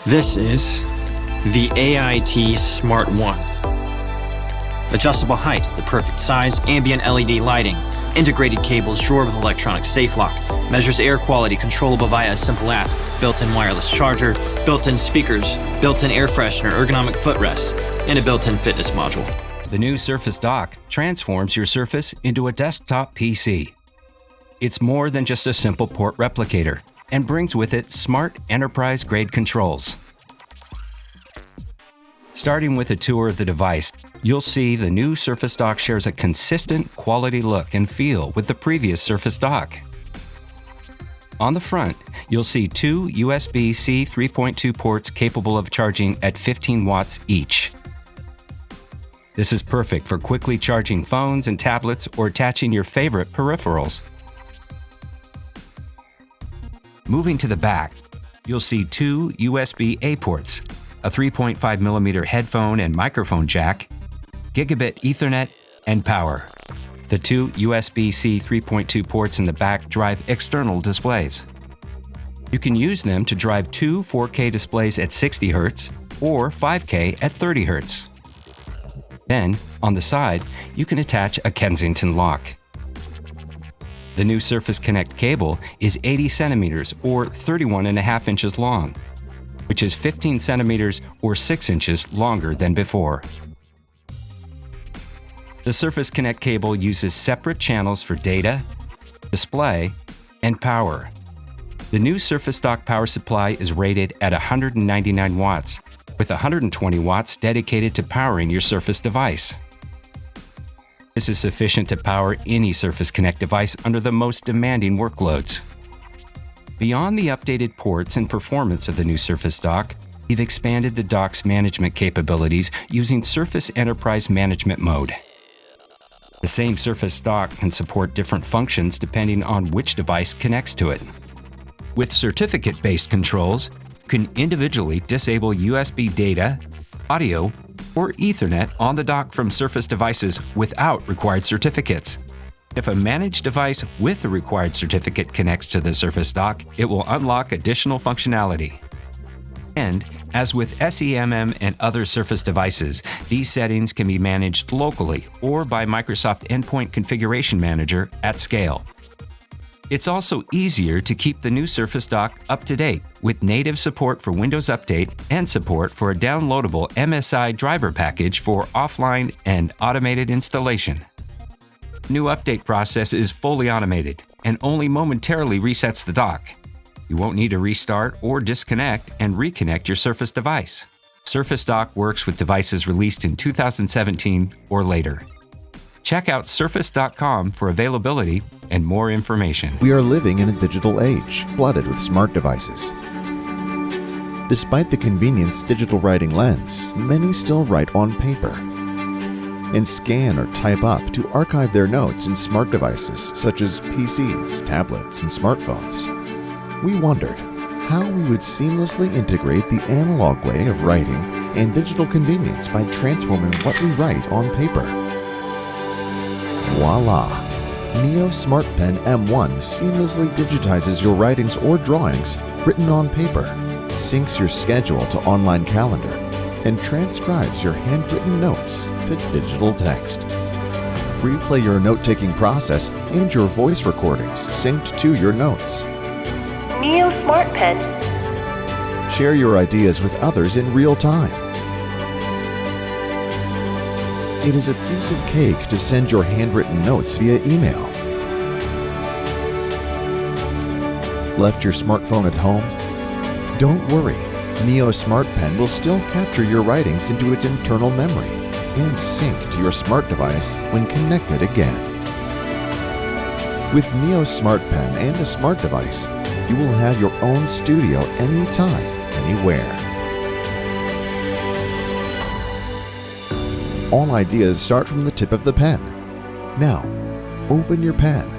This is the AIT Smart 1. Adjustable height, the perfect size, ambient LED lighting, integrated cables drawer with electronic safe lock, measures air quality controllable via a simple app, built-in wireless charger, built-in speakers, built-in air freshener, ergonomic footrest, and a built-in fitness module. The new Surface Dock transforms your Surface into a desktop PC. It's more than just a simple port replicator and brings with it smart enterprise-grade controls. Starting with a tour of the device, you'll see the new Surface Dock shares a consistent quality look and feel with the previous Surface Dock. On the front, you'll see two USB-C 3.2 ports capable of charging at 15 watts each. This is perfect for quickly charging phones and tablets or attaching your favorite peripherals. Moving to the back, you'll see two USB-A ports, a 3.5mm headphone and microphone jack, gigabit Ethernet, and power. The two USB-C 3.2 ports in the back drive external displays. You can use them to drive two 4K displays at 60 Hz or 5K at 30 Hz. Then, on the side, you can attach a Kensington lock. The new Surface Connect cable is 80 centimeters or 31.5 inches long, which is 15 centimeters or 6 inches longer than before. The Surface Connect cable uses separate channels for data, display, and power. The new Surface Dock power supply is rated at 199 watts, with 120 watts dedicated to powering your Surface device. This is sufficient to power any Surface Connect device under the most demanding workloads. Beyond the updated ports and performance of the new Surface Dock, we've expanded the dock's management capabilities using Surface Enterprise Management Mode. The same Surface Dock can support different functions depending on which device connects to it. With certificate-based controls, you can individually disable USB data, audio, or Ethernet on the dock from Surface devices without required certificates. If a managed device with a required certificate connects to the Surface Dock, it will unlock additional functionality. And, as with SEMM and other Surface devices, these settings can be managed locally or by Microsoft Endpoint Configuration Manager at scale. It's also easier to keep the new Surface Dock up to date with native support for Windows Update and support for a downloadable MSI driver package for offline and automated installation. The new update process is fully automated and only momentarily resets the dock. You won't need to restart or disconnect and reconnect your Surface device. Surface Dock works with devices released in 2017 or later. Check out surface.com for availability and more information. We are living in a digital age, flooded with smart devices. Despite the convenience digital writing lends, many still write on paper and scan or type up to archive their notes in smart devices such as PCs, tablets, and smartphones. We wondered how we would seamlessly integrate the analog way of writing and digital convenience by transforming what we write on paper. Voila! Neo Smartpen M1 seamlessly digitizes your writings or drawings written on paper, syncs your schedule to online calendar, and transcribes your handwritten notes to digital text. Replay your note-taking process and your voice recordings synced to your notes. Neo Smartpen. Share your ideas with others in real time. It is a piece of cake to send your handwritten notes via email. Left your smartphone at home? Don't worry, Neo Smartpen will still capture your writings into its internal memory and sync to your smart device when connected again. With Neo Smartpen and a smart device, you will have your own studio anytime, anywhere. All ideas start from the tip of the pen. Now, open your pen.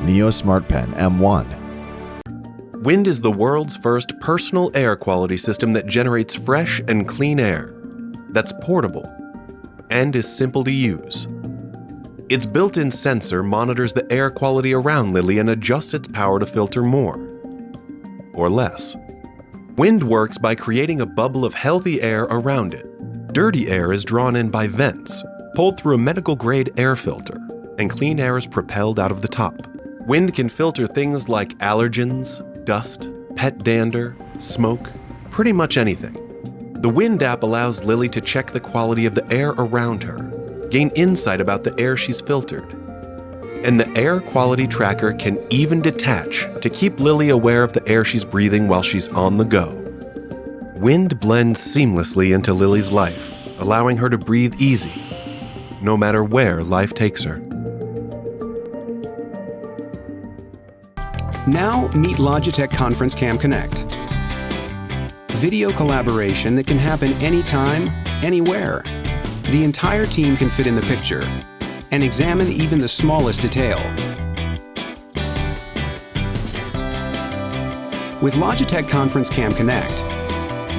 Neo Smartpen M1. Wind is the world's first personal air quality system that generates fresh and clean air, that's portable, and is simple to use. Its built-in sensor monitors the air quality around Lily and adjusts its power to filter more, or less. Wind works by creating a bubble of healthy air around it. Dirty air is drawn in by vents, pulled through a medical-grade air filter, and clean air is propelled out of the top. Wind can filter things like allergens, dust, pet dander, smoke, pretty much anything. The Wind app allows Lily to check the quality of the air around her, gain insight about the air she's filtered. And the air quality tracker can even detach to keep Lily aware of the air she's breathing while she's on the go. Wind blends seamlessly into Lily's life, allowing her to breathe easy, no matter where life takes her. Now meet Logitech ConferenceCam Connect. Video collaboration that can happen anytime, anywhere. The entire team can fit in the picture and examine even the smallest detail. With Logitech ConferenceCam Connect,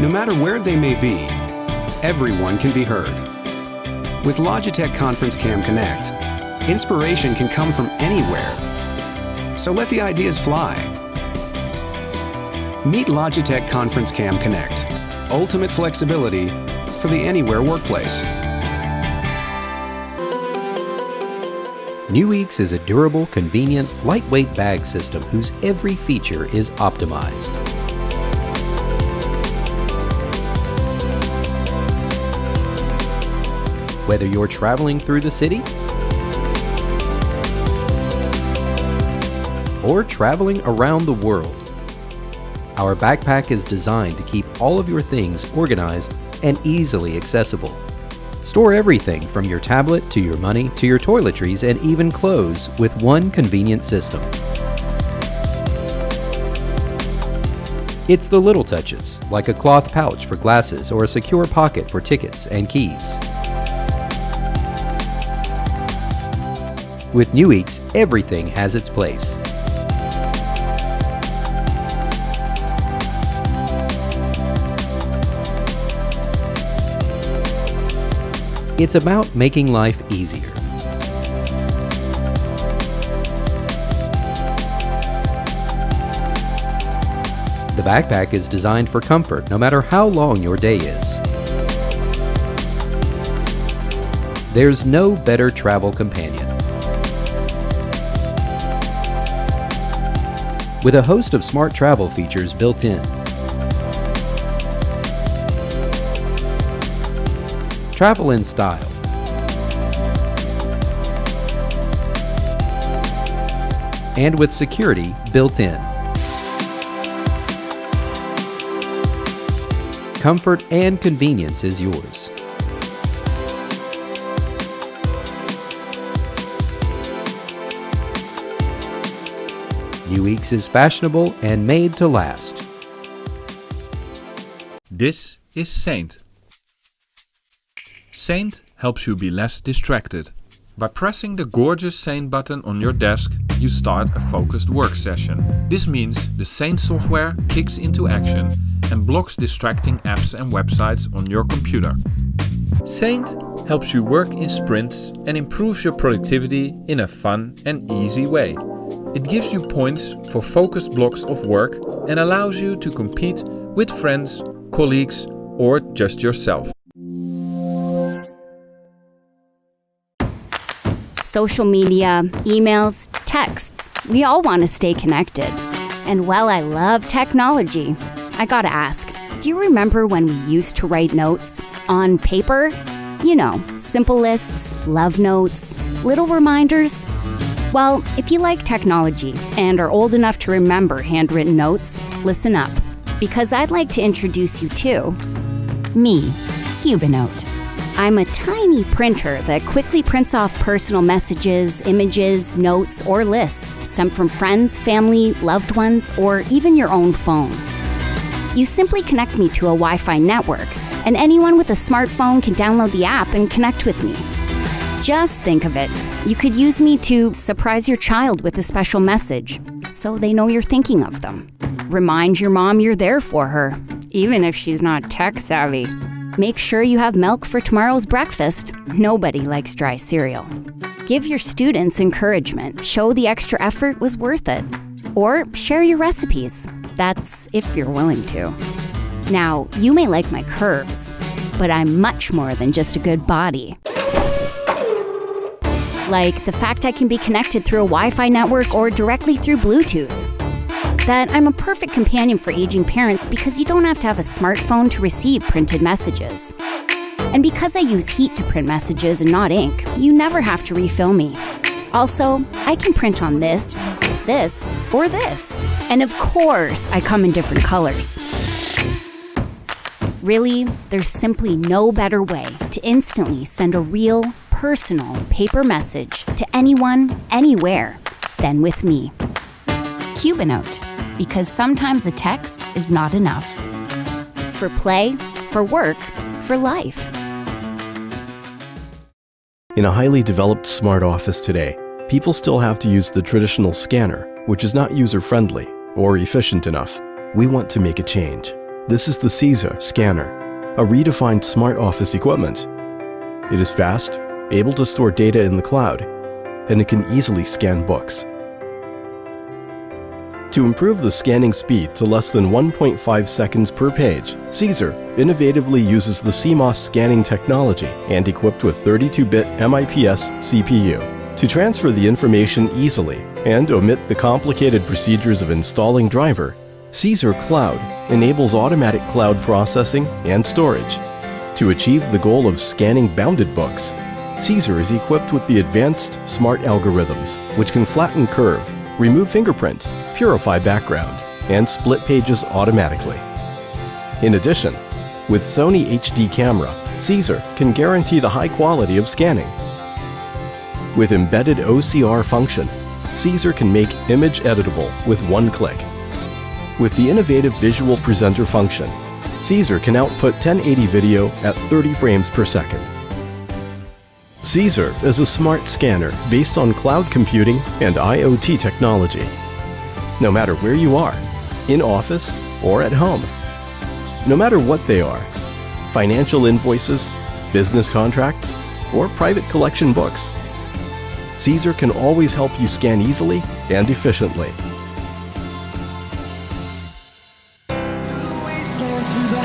no matter where they may be, everyone can be heard. With Logitech ConferenceCam Connect, inspiration can come from anywhere. So let the ideas fly. Meet Logitech ConferenceCam Connect. Ultimate flexibility for the anywhere workplace. NewEeks is a durable, convenient, lightweight bag system whose every feature is optimized. Whether you're traveling through the city or traveling around the world, our backpack is designed to keep all of your things organized and easily accessible. Store everything from your tablet to your money to your toiletries and even clothes with one convenient system. It's the little touches, like a cloth pouch for glasses or a secure pocket for tickets and keys. With NewEeks, everything has its place. It's about making life easier. The backpack is designed for comfort no matter how long your day is. There's no better travel companion. With a host of smart travel features built in. Travel in style. And with security built in. Comfort and convenience is yours. NewEeks is fashionable and made to last. This is Saint. Saint helps you be less distracted. By pressing the gorgeous Saint button on your desk, you start a focused work session. This means the Saint software kicks into action and blocks distracting apps and websites on your computer. Saint helps you work in sprints and improves your productivity in a fun and easy way. It gives you points for focused blocks of work and allows you to compete with friends, colleagues, or just yourself. Social media, emails, texts. We all want to stay connected. And while I love technology, I gotta ask, do you remember when we used to write notes on paper? You know, simple lists, love notes, little reminders. Well, if you like technology and are old enough to remember handwritten notes, listen up, because I'd like to introduce you to me, Cubanote. I'm a tiny printer that quickly prints off personal messages, images, notes, or lists sent from friends, family, loved ones, or even your own phone. You simply connect me to a Wi-Fi network, and anyone with a smartphone can download the app and connect with me. Just think of it. You could use me to surprise your child with a special message, so they know you're thinking of them. Remind your mom you're there for her, even if she's not tech-savvy. Make sure you have milk for tomorrow's breakfast. Nobody likes dry cereal. Give your students encouragement. Show the extra effort was worth it. Or share your recipes. That's if you're willing to. Now, you may like my curves, but I'm much more than just a good body. Like the fact I can be connected through a Wi-Fi network or directly through Bluetooth. That I'm a perfect companion for aging parents because you don't have to have a smartphone to receive printed messages. And because I use heat to print messages and not ink, you never have to refill me. Also, I can print on this, or this. And of course, I come in different colors. Really, there's simply no better way to instantly send a real, personal paper message to anyone, anywhere, than with me. Cubanote, because sometimes a text is not enough. For play, for work, for life. In a highly developed smart office today, people still have to use the traditional scanner, which is not user-friendly or efficient enough. We want to make a change. This is the Caesar scanner, a redefined smart office equipment. It is fast, able to store data in the cloud, and it can easily scan books. To improve the scanning speed to less than 1.5 seconds per page, Caesar innovatively uses the CMOS scanning technology and equipped with 32-bit MIPS CPU to transfer the information easily and omit the complicated procedures of installing driver. Caesar Cloud enables automatic cloud processing and storage. To achieve the goal of scanning bounded books, Caesar is equipped with the advanced smart algorithms, which can flatten curve, remove fingerprint, purify background, and split pages automatically. In addition, with Sony HD camera, Caesar can guarantee the high quality of scanning. With embedded OCR function, Caesar can make image editable with one click. With the innovative visual presenter function, Caesar can output 1080 video at 30 frames per second. Caesar is a smart scanner based on cloud computing and IoT technology. No matter where you are, in office or at home. No matter what they are, financial invoices, business contracts, or private collection books, Caesar can always help you scan easily and efficiently. Through the wastelands, through the